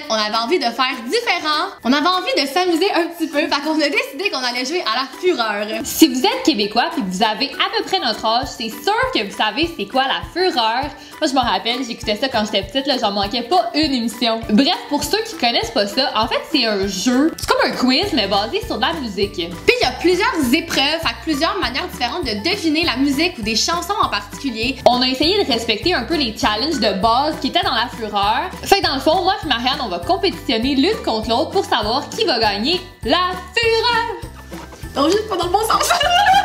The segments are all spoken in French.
on avait envie de faire différent. On avait envie de s'amuser un petit peu. Fait qu'on a décidé qu'on allait jouer à la fureur. Si vous êtes québécois et que vous avez à peu près notre âge, c'est sûr que vous savez c'est quoi la fureur. Moi, je me rappelle, j'écoutais ça quand j'étais petite, là, j'en manquais pas une émission. Bref, pour ceux qui connaissent pas ça, en fait, c'est un jeu. C'est comme un quiz, mais basé sur de la musique. Puis il y a plusieurs épreuves, fait que plusieurs manières différentes de deviner la musique ou des chansons en particulier. On a essayé de respecter un peu les challenges de base qui étaient dans la fureur. Fait que dans le fond, moi et Marianne, on va compétitionner l'une contre l'autre pour savoir qui va gagner la fureur. Donc juste pas dans le bon sens.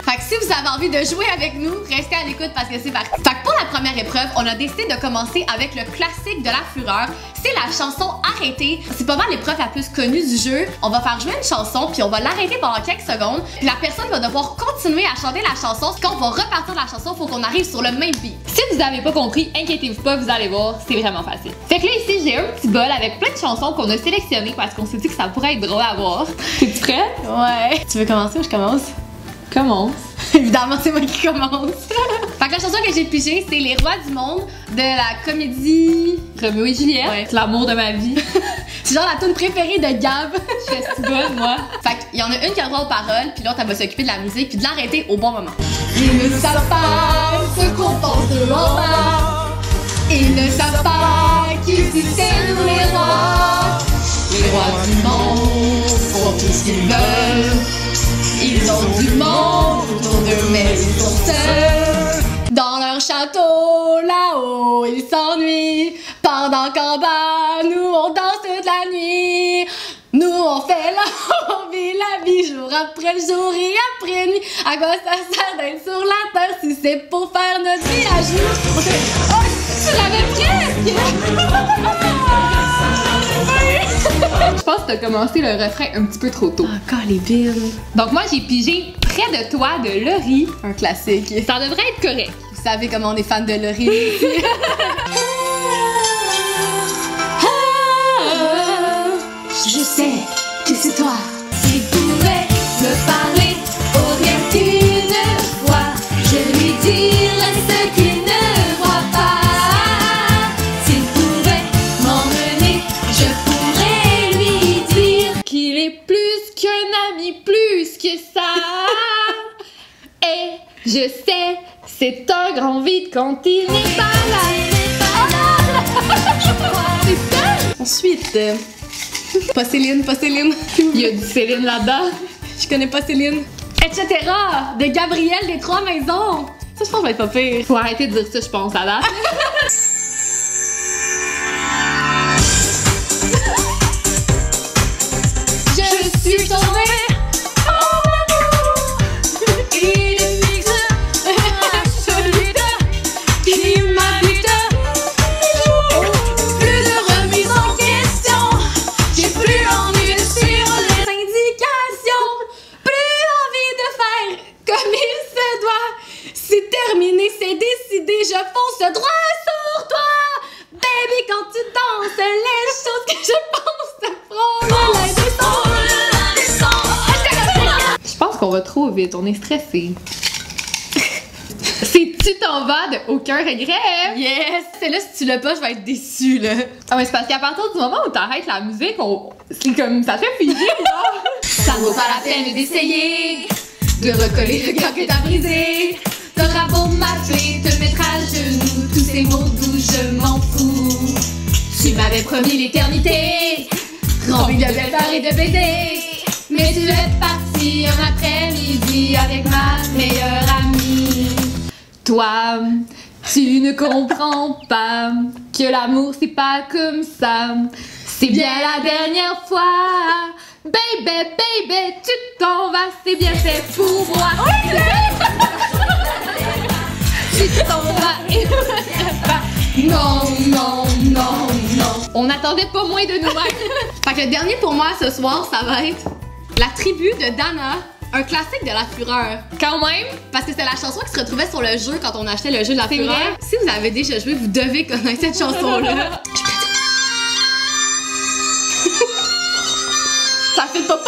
Fait que si vous avez envie de jouer avec nous, restez à l'écoute parce que c'est parti. Fait que pour la première épreuve, on a décidé de commencer avec le classique de la fureur. C'est la chanson Arrêtée. C'est pas mal l'épreuve la plus connue du jeu. On va faire jouer une chanson, puis on va l'arrêter pendant quelques secondes. Puis la personne va devoir continuer à chanter la chanson. Quand on va repartir de la chanson, faut qu'on arrive sur le même beat. Si vous avez pas compris, inquiétez-vous pas, vous allez voir, c'est vraiment facile. Fait que là ici, j'ai un petit bol avec plein de chansons qu'on a sélectionnées parce qu'on s'est dit que ça pourrait être drôle à voir. T'es-tu prête? Ouais. Tu veux commencer ou je commence? Commence. Évidemment, c'est moi qui commence. Fait que la chanson que j'ai pigée, c'est Les Rois du Monde de la comédie Roméo et Juliette, ouais. L'amour de ma vie. C'est genre la tune préférée de Gab. Je suis si bonne, moi. Fait qu'il y en a une qui a le droit aux paroles, puis l'autre, elle va s'occuper de la musique, puis de l'arrêter au bon moment. Ils ne savent pas ce qu'on pense de en bas. Ils ne savent pas qu'ici c'est nous les rois. Les rois du monde font tout ce qu'ils veulent. Ils ont du monde autour d'eux, mais ils sont seuls. Dans leur château, là-haut, ils s'ennuient. Pendant qu'en bas, nous, on danse toute la nuit. Nous, on fait on vit la vie jour après jour et après nuit. À quoi ça sert d'être sur la terre si c'est pour faire notre vie à genoux? On fait... Oh, tu l'avais presque! Je pense que t'as commencé le refrain un petit peu trop tôt. Encore les billes. Donc moi, j'ai pigé Près de toi de Laurie. Un classique. Ça devrait être correct. Vous savez comment on est fan de Laurie. Je sais que c'est toi. Si tu pouvais me parler au rien qu'une fois, je lui dirais ce qu'il ne voit pas. S'il pouvait m'emmener, je pourrais lui dire qu'il est plus qu'un ami, plus que ça. Et je sais, c'est un grand vide quand il n'est pas là. C'est ça. Ensuite, pas Céline, pas Céline. Il y a du Céline là-dedans. Je connais pas Céline. Etc. de Gabriel des Trois Maisons. Ça, je pense que va être pas pire. Faut arrêter de dire ça, je pense, à date. Je suis tombée en amour. Il est fixe, celui-là qui m'habite. Plus de remise en question. J'ai plus envie de suivre les indications. Plus envie de faire comme il se doit. C'est terminé, c'est décidé, je fonce droit sur toi. Baby, quand tu danses, les choses que je pense te feront la descente. Je pense qu'on va trop vite, on est stressé. C'est tu t'en vas de aucun regret. Yes! C'est là, si tu l'as pas, je vais être déçue, là. Ah ouais, c'est parce qu'à partir du moment où t'arrêtes la musique, c'est comme ça te fait figer, là. Ça vaut pas la peine d'essayer de recoller le cœur que t'as brisé. T'auras beau m'appeler, te mettre à genoux, tous ces mots doux, je m'en fous. Tu m'avais promis l'éternité, remplie de belles fleurs et de baisers. Mais tu es parti un après-midi avec ma meilleure amie. Toi, tu ne comprends pas que l'amour c'est pas comme ça. C'est bien la dernière fois. Baby, baby, tu t'en vas, c'est bien fait pour moi. Tu t'en vas et Non, non, non, non. on n'attendait pas moins de nous-mêmes. Fait que le dernier pour moi ce soir, ça va être La Tribu de Dana. Un classique de la fureur. Quand même. Parce que c'est la chanson qui se retrouvait sur le jeu quand on achetait le jeu de la fureur. Vrai? Si vous avez déjà joué, vous devez connaître cette chanson-là. Ça fait pas peur.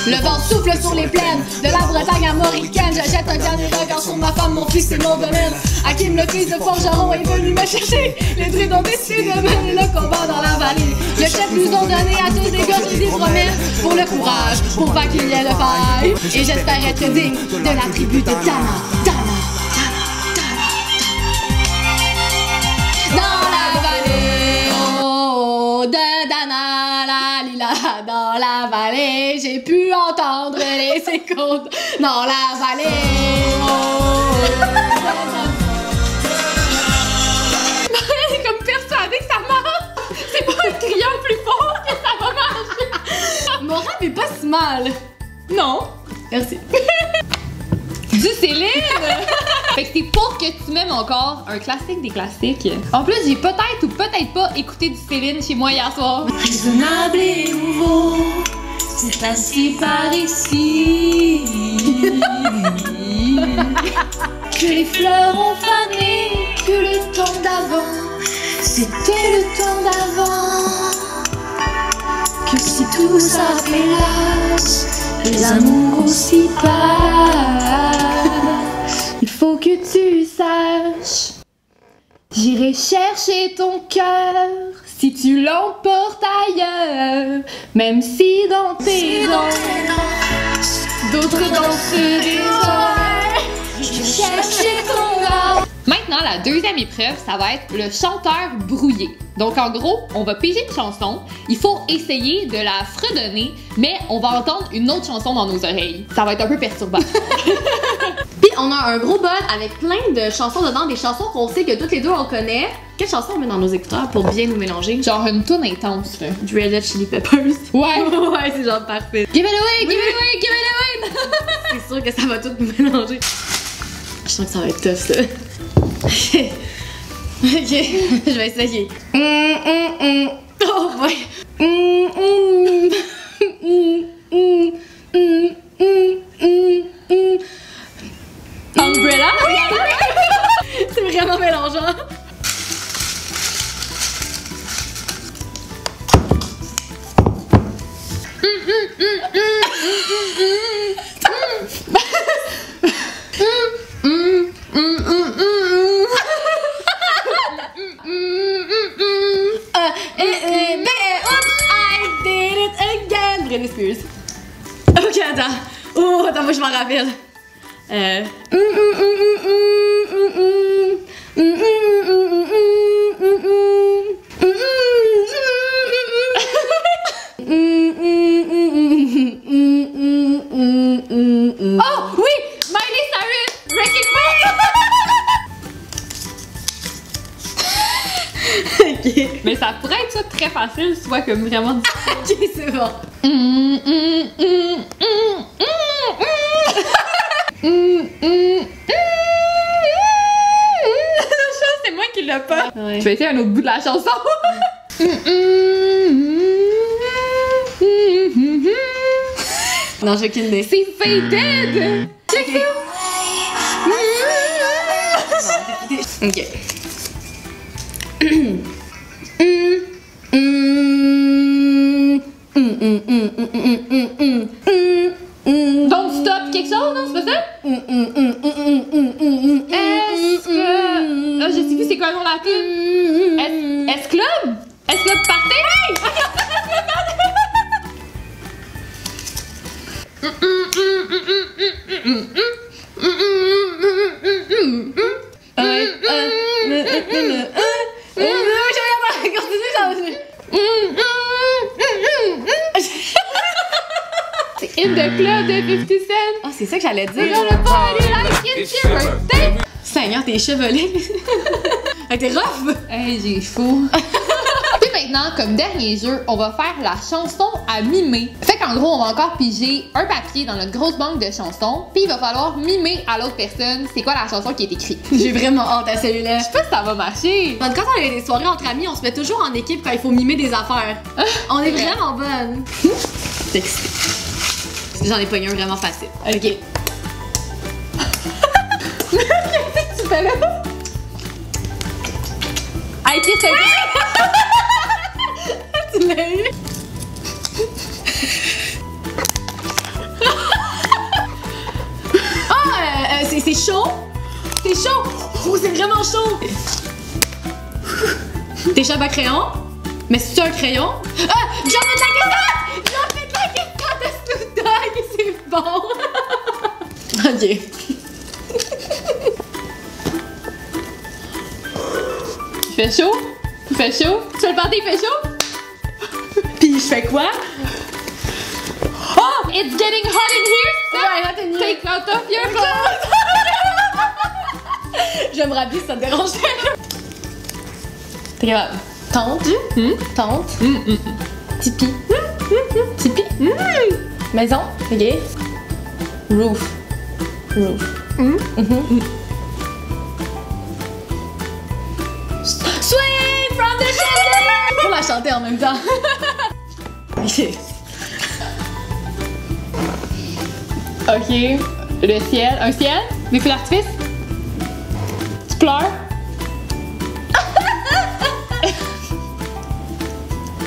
Le vent souffle sur les plaines de la Bretagne armoricaine. Je jette un dernier regard sur ma femme, mon fils et mon domaine. Hakim, le fils de forgeron, est venu me chercher. Les druides ont décidé de mener pour pas qu'il y ait de faille. Et j'espère être digne de la tribu de Dana. Dans la vallée, oh, de Dana, la lila. Dans la vallée, j'ai pu entendre les échos. Dans la vallée, oh, de Dana. Marianne est comme persuadée que ça marche. C'est pas en criant plus fort que ça va marcher. Mon rap est pas si mal. Non. Merci. Du Céline! Fait que c'est pour que tu m'aimes encore, un classique des classiques. En plus, j'ai peut-être ou peut-être pas écouté du Céline chez moi hier soir. Raisonnable et nouveau, c'est passé par ici. Que les fleurs ont fané, que le temps d'avant, c'était le temps d'avant. Que si tout s'appelasse, les amours aussi passent. Il faut que tu saches, j'irai chercher ton cœur si tu l'emportes ailleurs. Même si dans tes danses, d'autres dansent des heures. Je vais chercher ton âme. Maintenant, la deuxième épreuve, ça va être le chanteur brouillé. Donc, en gros, on va piger une chanson, il faut essayer de la fredonner, mais on va entendre une autre chanson dans nos oreilles. Ça va être un peu perturbant. Puis, on a un gros bol avec plein de chansons dedans, des chansons qu'on sait que toutes les deux on connaît. Quelle chanson on met dans nos écouteurs pour bien nous mélanger? Genre une toune intense, là. Du Red Hot Chili Peppers. Ouais. Ouais, c'est genre parfait. Give it away, give it away, give it away! C'est sûr que ça va tout nous mélanger. Je sens que ça va être tough, ça. Ok. Ok, je vais essayer. Oh, ouais. Umbrella? C'est vraiment mélangeant. Britney Spears. Ok, attends. Oh, attends, moi je m'en rappelle. Oh oui, Miley Cyrus, Wrecking Ball. Ok. Mais ça pourrait être ça très facile, soit comme vraiment. Ok, c'est bon. C'est moi qui l'ai pas. Ouais. Je vais essayer un autre bout de la chanson. Non, j'ai aucune idée. C'est Faded. Check it. Ok. Don't stop quelque chose, non? C'est pas ça? Est-ce que... Ah, je sais plus c'est quoi le nom de la tune. Est-ce Club? Est-ce Club Party? C'est In the Club de 50 Cent. Ah, c'est ça que j'allais We're dire. gonna party like it's your birthday. Seigneur, t'es chevelé. Ah, t'es rough. Hey, j'ai chaud. Puis maintenant, comme dernier jeu, on va faire la chanson à mimer. Fait qu'en gros, on va encore piger un papier dans notre grosse banque de chansons, puis il va falloir mimer à l'autre personne c'est quoi la chanson qui est écrite. J'ai vraiment hâte à celui-là. Je sais pas si ça va marcher. Quand on a des soirées entre amis, on se met toujours en équipe quand il faut mimer des affaires. On est vraiment bonnes. C'est excité. J'en ai pogné un vraiment facile. Ok. Qu'est-ce que tu fais là? Hey, qu'est-ce que Tu l'as eu? Ah, c'est chaud. C'est chaud. Oh, c'est vraiment chaud. T'échappes à crayon? Mais c'est un crayon? Ah, j'en mets de la cassette! J'en mets de la cassette à Snoop Dogg! Bon. Ok. Il fait chaud? Il fait chaud? Tu fais le party, il fait chaud? Puis je fais quoi? Oh! It's getting hot in here! Ouais, hot in here. Take out of your clothes! Je vais me rhabiller si ça te dérange. T'es grave. Tente. Tente. Tipi. Tipi. Maison. Ok. Roof. Roof. Swing from the chandelier! On va chanter en même temps. Ok. Ok. Le ciel. Un ciel? Des feux d'artifice? Tu pleures?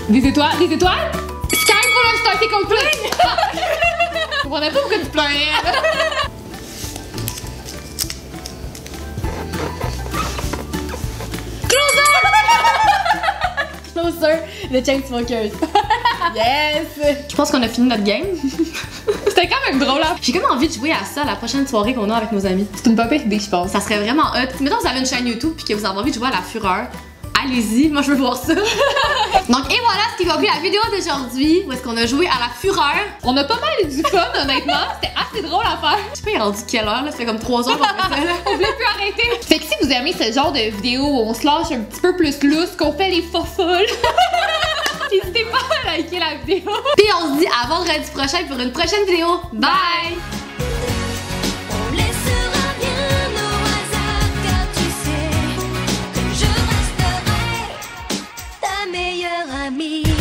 Des étoiles? Des étoiles? Sky full of stars, c'est Coldplay! Je comprenais pas pourquoi tu pleurais. Closer, le Chainsmokers. Yes! Je pense qu'on a fini notre game. C'était quand même drôle, hein? J'ai comme envie de jouer à ça la prochaine soirée qu'on a avec nos amis. C'est une pas pire idée, je pense. Ça serait vraiment hot. Mettons que vous avez une chaîne YouTube puis que vous avez envie de jouer à la fureur. Allez-y, moi je veux voir ça. Donc et voilà ce qui conclut la vidéo d'aujourd'hui où est-ce qu'on a joué à la fureur. On a pas mal eu du fun, honnêtement. C'était assez drôle à faire. Je sais pas, il est rendu quelle heure là? Ça fait comme 3 heures qu'on fait ça là. On voulait plus arrêter. Fait que si vous aimez ce genre de vidéo où on se lâche un petit peu plus lousse, qu'on fait les fofolles, n'hésitez pas à liker la vidéo. Puis on se dit à vendredi prochain pour une prochaine vidéo. Bye! On laissera rien au hasard car tu sais que je resterai ta meilleure amie.